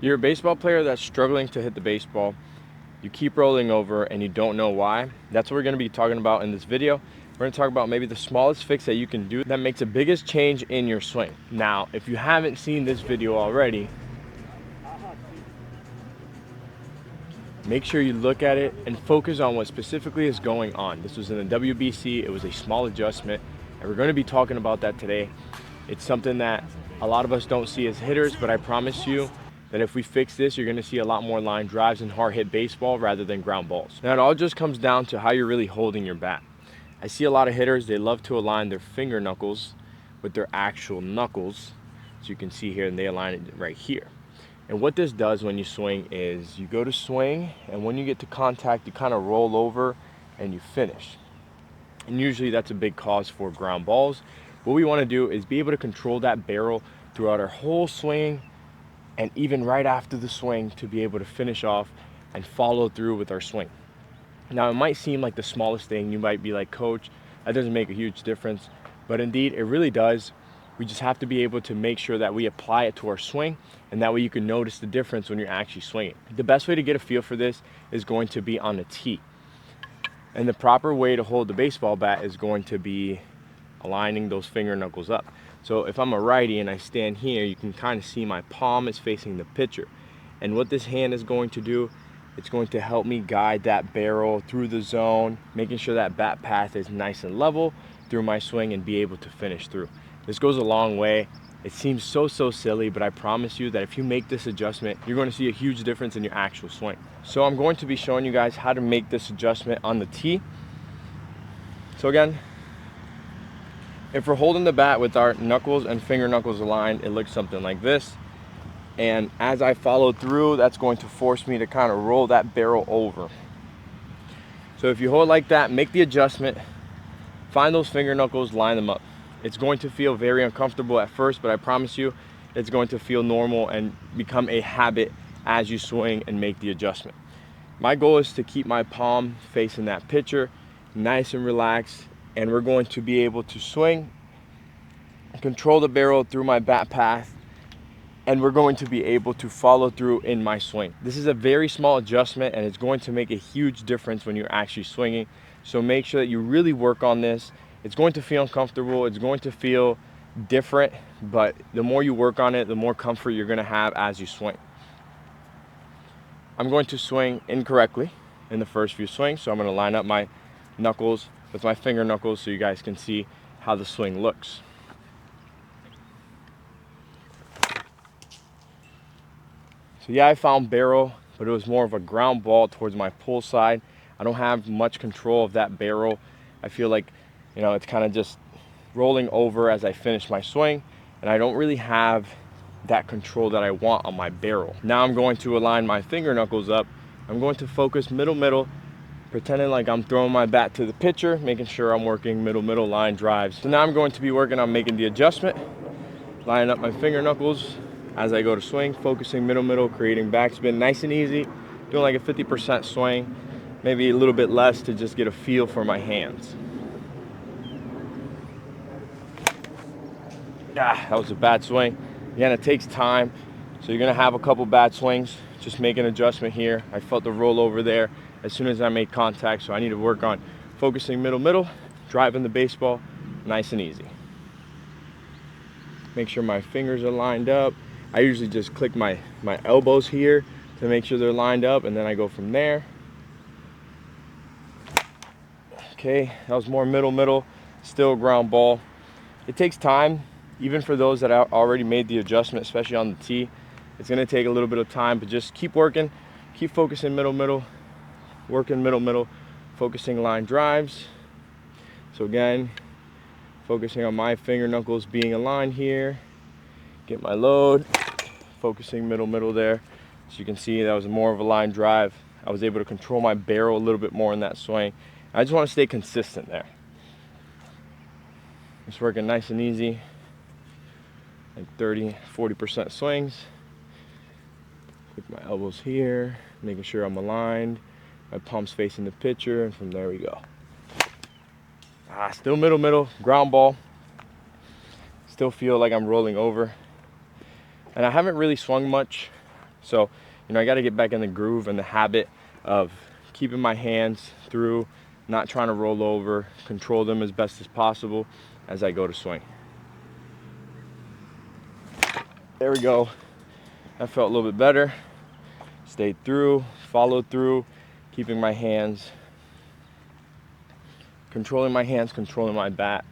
You're a baseball player that's struggling to hit the baseball. You keep rolling over and you don't know why. That's what we're going to be talking about in this video. We're going to talk about maybe the smallest fix that you can do that makes the biggest change in your swing. Now, if you haven't seen this video already, make sure you look at it and focus on what specifically is going on. This was in the WBC. It was a small adjustment, and we're going to be talking about that today. It's something that a lot of us don't see as hitters, but I promise you that if we fix this, you're going to see a lot more line drives and hard hit baseball rather than ground balls. Now, it all just comes down to how you're really holding your bat. I see a lot of hitters, they love to align their finger knuckles with their actual knuckles. So you can see here, and they align it right here. And what this does when you swing is you go to swing, and when you get to contact, you kind of roll over and you finish. And usually that's a big cause for ground balls. What we want to do is be able to control that barrel throughout our whole swing, and even right after the swing to be able to finish off and follow through with our swing. Now, it might seem like the smallest thing. You might be like, Coach, that doesn't make a huge difference. But indeed, it really does. We just have to be able to make sure that we apply it to our swing, and that way you can notice the difference when you're actually swinging. The best way to get a feel for this is going to be on the tee. And the proper way to hold the baseball bat is going to be aligning those finger knuckles up. So if I'm a righty and I stand here, you can kind of see my palm is facing the pitcher. And what this hand is going to do, it's going to help me guide that barrel through the zone, making sure that bat path is nice and level through my swing and be able to finish through. This goes a long way. It seems so silly, but I promise you that if you make this adjustment, you're going to see a huge difference in your actual swing. So I'm going to be showing you guys how to make this adjustment on the tee. So again, if we're holding the bat with our knuckles and finger knuckles aligned, it looks something like this. And as I follow through, that's going to force me to kind of roll that barrel over. So if you hold like that, make the adjustment, find those finger knuckles, line them up. It's going to feel very uncomfortable at first, but I promise you, it's going to feel normal and become a habit as you swing and make the adjustment. My goal is to keep my palm facing that pitcher, nice and relaxed, and we're going to be able to swing, control the barrel through my bat path, and we're going to be able to follow through in my swing. This is a very small adjustment, and it's going to make a huge difference when you're actually swinging. So make sure that you really work on this. It's going to feel uncomfortable, it's going to feel different, but the more you work on it, the more comfort you're gonna have as you swing. I'm going to swing incorrectly in the first few swings, so I'm gonna line up my knuckles with my finger knuckles so you guys can see how the swing looks. So yeah, I found barrel, but it was more of a ground ball towards my pull side. I don't have much control of that barrel. I feel like, you know, it's kind of just rolling over as I finish my swing, and I don't really have that control that I want on my barrel. Now I'm going to align my finger knuckles up. I'm going to focus middle, pretending like I'm throwing my bat to the pitcher, making sure I'm working middle line drives. So now I'm going to be working on making the adjustment, lining up my finger knuckles as I go to swing, focusing middle, creating backspin, nice and easy, doing like a 50% swing, maybe a little bit less to just get a feel for my hands. That was a bad swing. Again, it takes time, so you're gonna have a couple bad swings. Just make an adjustment here. I felt the roll over there as soon as I made contact, so I need to work on focusing middle, driving the baseball nice and easy. Make sure my fingers are lined up. I usually just click my elbows here to make sure they're lined up, and then I go from there. Okay, that was more middle, still ground ball. It takes time, even for those that already made the adjustment, especially on the tee. It's gonna take a little bit of time, but just keep working, keep focusing middle, working middle, focusing line drives. So again, focusing on my finger knuckles being aligned here, get my load, focusing middle there. So you can see that was more of a line drive. I was able to control my barrel a little bit more in that swing. I just want to stay consistent there. Just working nice and easy, like 30-40% swings. With my elbows here, making sure I'm aligned, my palms facing the pitcher, and from there we go. Still middle, ground ball. Still feel like I'm rolling over. And I haven't really swung much So, I got to get back in the groove and the habit of keeping my hands through, not trying to roll over, control them as best as possible as I go to swing. There we go. That felt a little bit better. Stayed through, followed through, keeping my hands, controlling my bat.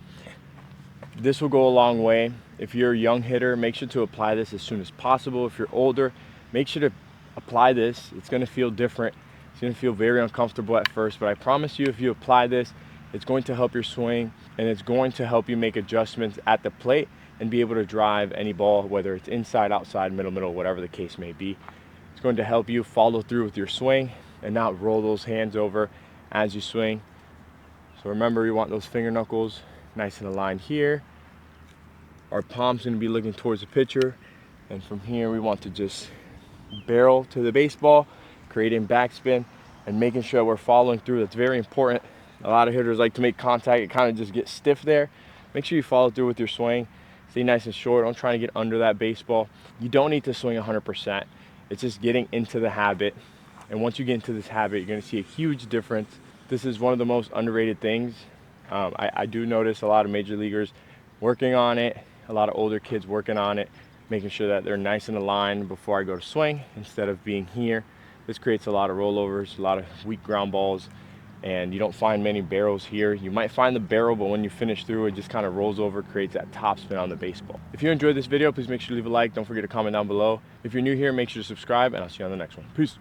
This will go a long way. If you're a young hitter, make sure to apply this as soon as possible. If you're older, make sure to apply this. It's going to feel different. It's going to feel very uncomfortable at first, but I promise you, if you apply this, it's going to help your swing, and it's going to help you make adjustments at the plate and be able to drive any ball, whether it's inside, outside, middle, whatever the case may be. It's going to help you follow through with your swing and not roll those hands over as you swing. So remember, you want those finger knuckles nice and aligned here. Our palm's going to be looking towards the pitcher, and from here we want to just barrel to the baseball, creating backspin and making sure we're following through. That's very important. A lot of hitters like to make contact, it kind of just gets stiff there. Make sure you follow through with your swing. Stay nice and short. Don't try to get under that baseball. You don't need to swing 100%. It's just getting into the habit, and once you get into this habit, you're going to see a huge difference. This is one of the most underrated things. I do notice a lot of major leaguers working on it, a lot of older kids working on it, making sure that they're nice and aligned before I go to swing instead of being here. This creates a lot of rollovers, a lot of weak ground balls, and you don't find many barrels here. You might find the barrel, but when you finish through, it just kind of rolls over, creates that top spin on the baseball. If you enjoyed this video, please make sure to leave a like. Don't forget to comment down below. If you're new here, make sure to subscribe, and I'll see you on the next one. Peace.